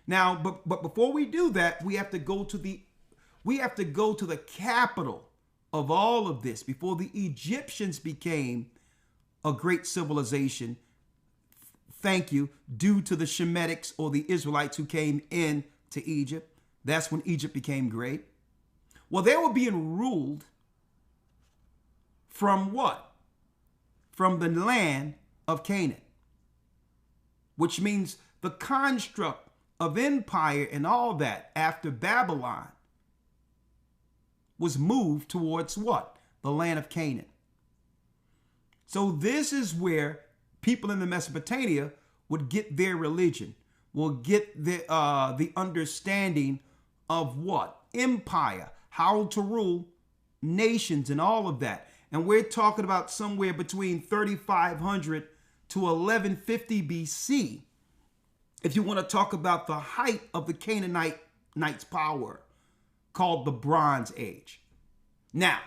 Now, but before we do that, we have to go to the capital of all of this before the Egyptians became a great civilization. Thank you, due to the Shemitics or the Israelites who came in to Egypt. That's when Egypt became great. Well, they were being ruled from what? From the land of Canaan, which means the construct of empire and all that after Babylon was moved towards what? The land of Canaan. So this is where people in the Mesopotamia would get their religion, will get the understanding of what? Empire, how to rule nations and all of that. And we're talking about somewhere between 3,500 to 1150 BC. If you want to talk about the height of the Canaanites' power, called the Bronze Age. Now,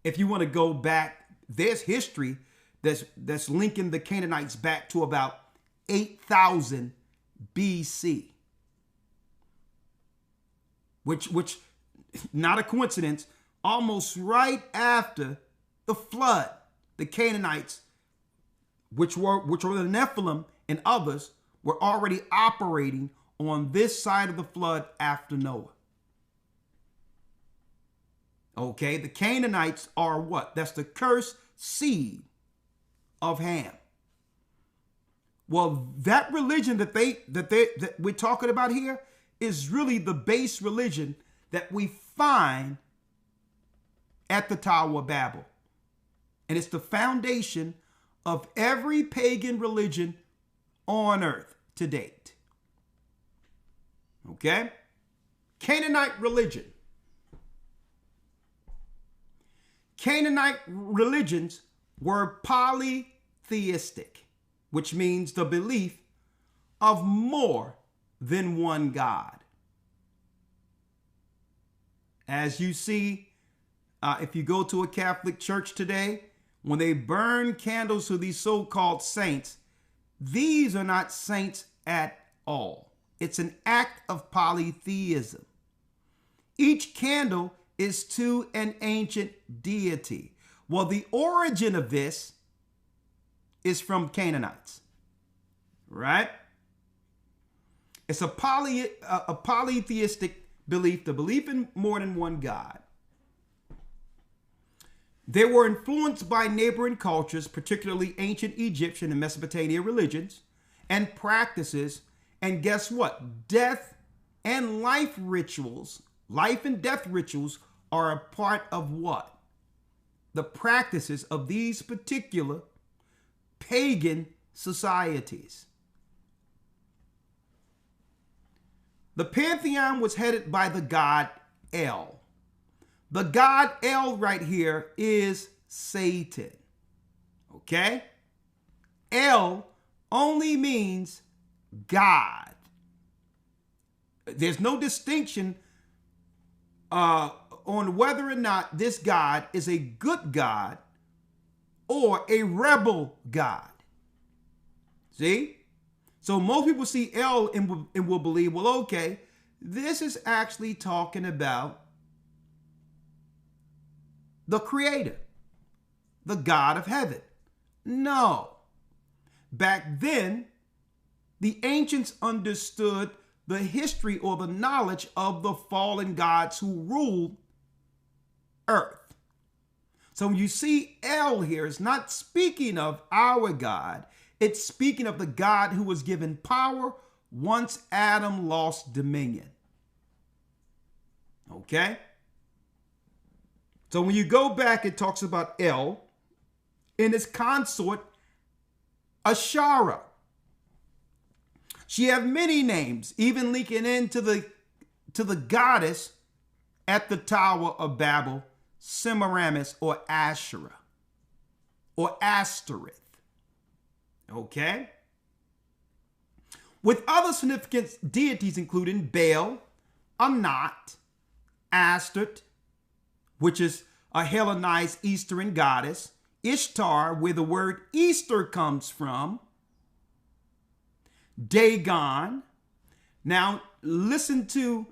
if you want to go back, there's history that's linking the Canaanites back to about 8,000 BC. Which, not a coincidence, almost right after the flood, the Canaanites, which were the Nephilim and others, were already operating on this side of the flood after Noah. Okay, the Canaanites are what? That's the cursed seed of Ham. Well, that religion that we're talking about here is really the base religion that we find at the Tower of Babel. And it's the foundation of every pagan religion on earth to date. Okay? Canaanite religion. Canaanite religions were polytheistic, which means the belief of more than one God. As you see, if you go to a Catholic church today, when they burn candles to these so-called saints, these are not saints at all. It's an act of polytheism. Each candle is to an ancient deity. Well, the origin of this is from Canaanites, right? It's a polytheistic belief, the belief in more than one God. They were influenced by neighboring cultures, particularly ancient Egyptian and Mesopotamian religions and practices. And guess what? Death and life rituals, life and death rituals are a part of what? The practices of these particular pagan societies. The pantheon was headed by the god El. The god El right here is Satan. Okay? El only means God. There's no distinction on whether or not this God is a good God or a rebel God. See? So most people see El and will believe, well, okay, this is actually talking about the creator, the God of heaven. No. Back then, the ancients understood the history or the knowledge of the fallen gods who ruled earth. So when you see El here, it's not speaking of our God. It's speaking of the God who was given power once Adam lost dominion. Okay? So when you go back, it talks about El and his consort, Ashara. She had many names, even linking into the goddess at the Tower of Babel, Semiramis or Asherah or Astoreth. Okay? With other significant deities including Baal, Anat, Astarte, which is a Hellenized Eastern goddess, Ishtar, where the word Easter comes from, Dagon, Now, listen to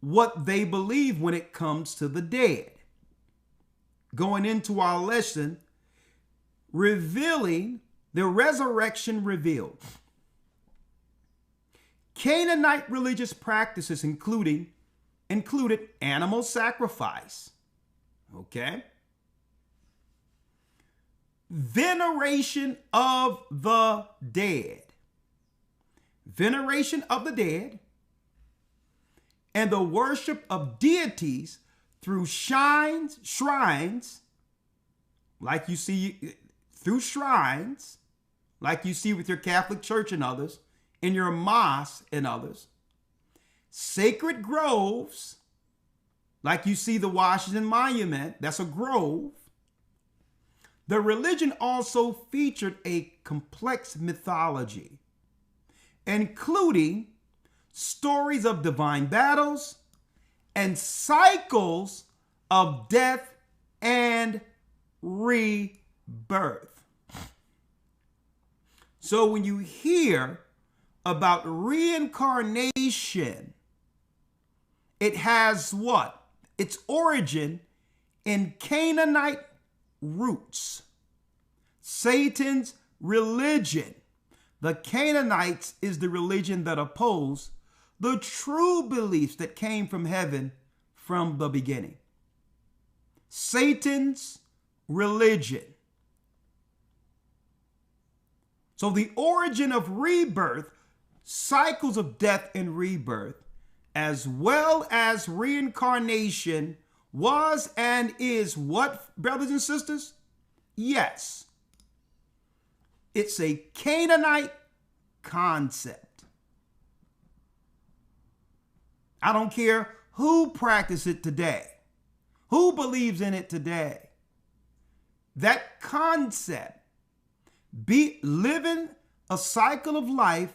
what they believe when it comes to the dead. Going into our lesson, revealing the resurrection revealed. Canaanite religious practices included animal sacrifice. Okay. Veneration of the dead. Veneration of the dead and the worship of deities through shrines, like you see through shrines, like you see with your Catholic Church and others, in your mosque and others, sacred groves, like you see the Washington Monument, that's a grove. The religion also featured a complex mythology, including stories of divine battles and cycles of death and rebirth. So when you hear about reincarnation, it has what? Its origin in Canaanite roots. Satan's religion. The Canaanites is the religion that opposed the true beliefs that came from heaven from the beginning. Satan's religion. So the origin of rebirth, cycles of death and rebirth, as well as reincarnation, was and is what, brothers and sisters? Yes. It's a Canaanite concept. I don't care who practices it today, who believes in it today. That concept, be living a cycle of life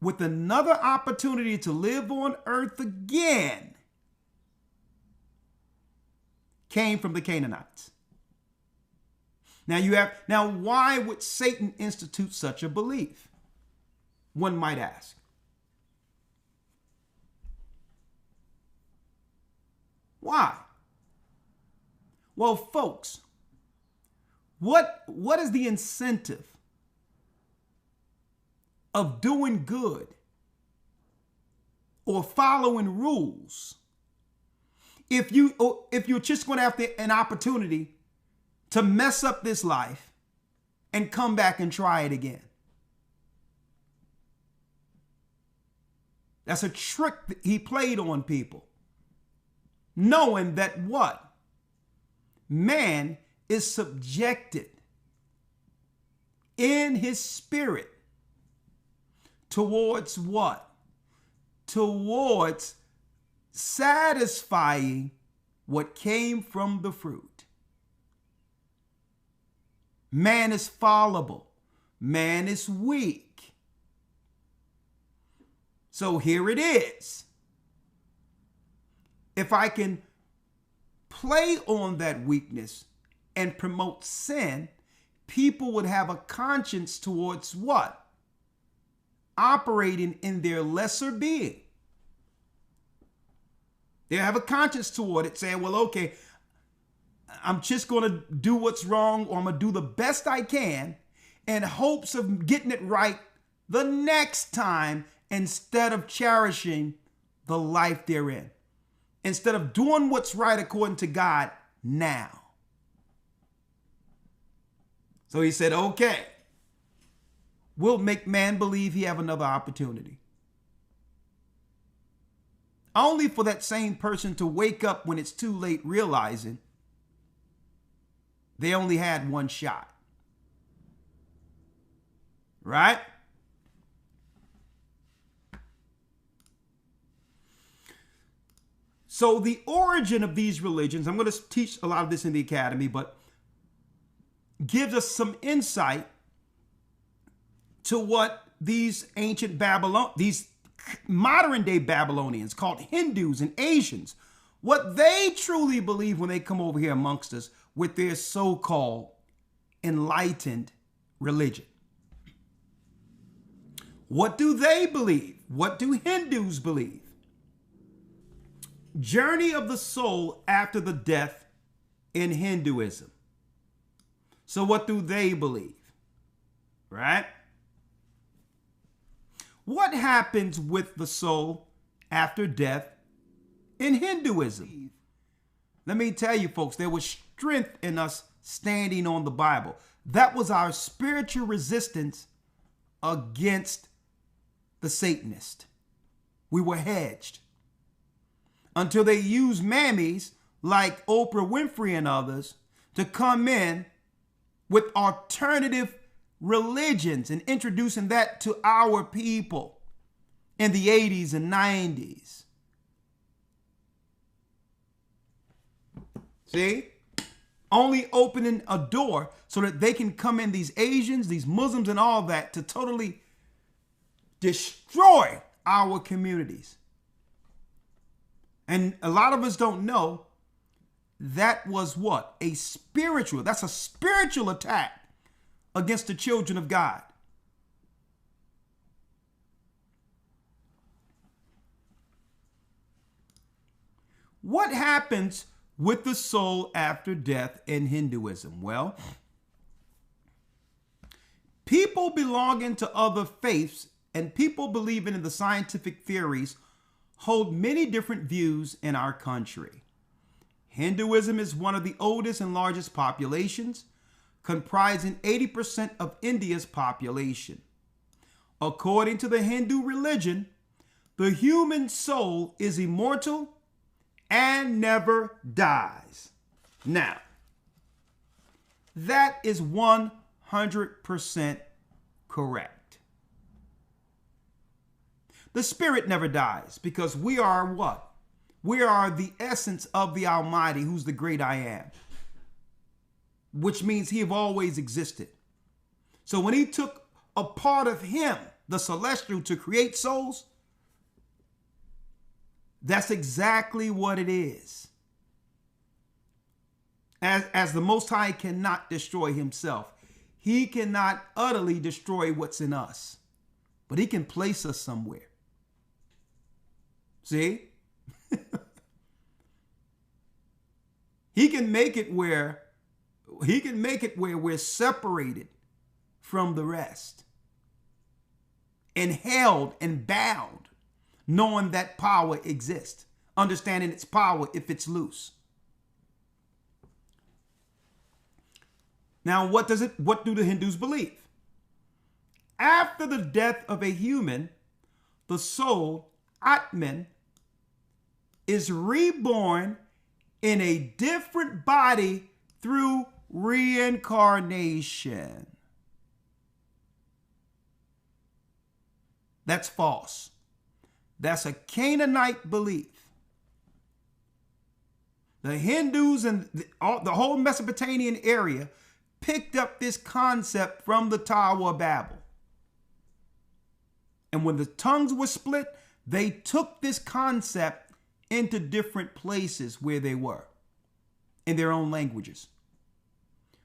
with another opportunity to live on earth again, came from the Canaanites. Now why would Satan institute such a belief? One might ask. Why? Well, folks, what is the incentive of doing good or following rules if you're just going to have an opportunity to mess up this life and come back and try it again? That's a trick that he played on people, knowing that what? Man is subjected in his spirit towards what? Towards satisfying what came from the fruit. Man is fallible. Man is weak. So here it is. If I can play on that weakness and promote sin, people would have a conscience towards what? Operating in their lesser being. They have a conscience toward it, saying, well, okay, I'm just going to do what's wrong, or I'm going to do the best I can in hopes of getting it right the next time, instead of cherishing the life they're in, instead of doing what's right according to God now. So he said, okay, we'll make man believe he have another opportunity. Only for that same person to wake up when it's too late, realizing they only had one shot. Right? So the origin of these religions, I'm going to teach a lot of this in the academy, but gives us some insight to what these ancient these modern day Babylonians, called Hindus and Asians, what they truly believe when they come over here amongst us with their so-called enlightened religion. What do they believe? What do Hindus believe? Journey of the soul after the death in Hinduism. So what do they believe? Right? What happens with the soul after death in Hinduism? Let me tell you, folks, there was strength in us standing on the Bible. That was our spiritual resistance against the Satanist. We were hedged until they used mammies like Oprah Winfrey and others to come in with alternative religions and introducing that to our people in the 80s and 90s. See? Only opening a door so that they can come in, these Asians, these Muslims and all that, to totally destroy our communities. And a lot of us don't know that was what? That's a spiritual attack against the children of God. What happens with the soul after death in Hinduism? Well, people belonging to other faiths and people believing in the scientific theories hold many different views in our country. Hinduism is one of the oldest and largest populations, comprising 80% of India's population. According to the Hindu religion, the human soul is immortal and never dies. Now, that is 100% correct. The spirit never dies because we are what? We are the essence of the Almighty, who's the great I am, which means he have always existed. So when he took a part of him, the celestial, to create souls, that's exactly what it is. As the Most High cannot destroy himself, he cannot utterly destroy what's in us, but he can place us somewhere. See? He can make it where we're separated from the rest and held and bound, knowing that power exists, understanding its power if it's loose. Now, what do the Hindus believe? After the death of a human, the soul, Atman, is reborn in a different body through reincarnation. That's false. That's a Canaanite belief. The Hindus and the whole Mesopotamian area picked up this concept from the Tower of Babel. And when the tongues were split, they took this concept into different places where they were in their own languages.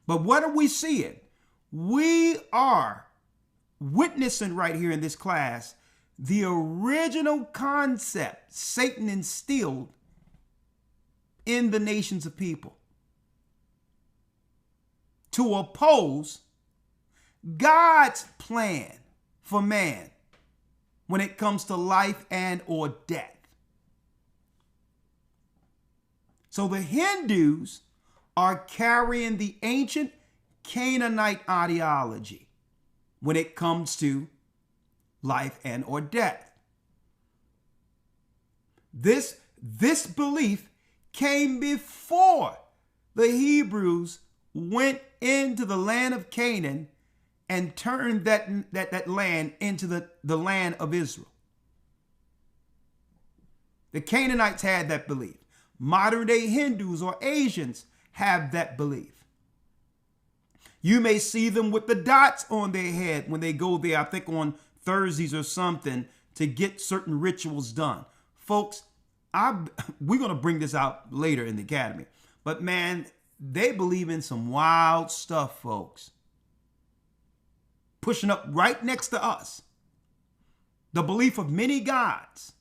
But what are we seeing? We are witnessing right here in this class the original concept Satan instilled in the nations of people to oppose God's plan for man when it comes to life and or death. So the Hindus are carrying the ancient Canaanite ideology when it comes to life and or death. This belief came before the Hebrews went into the land of Canaan and turned that land into the land of Israel. The Canaanites had that belief. Modern day Hindus or Asians have that belief. You may see them with the dots on their head when they go there, I think on Thursdays or something, to get certain rituals done. Folks, we're going to bring this out later in the academy. But man, they believe in some wild stuff, folks. Pushing up right next to us. the belief of many gods,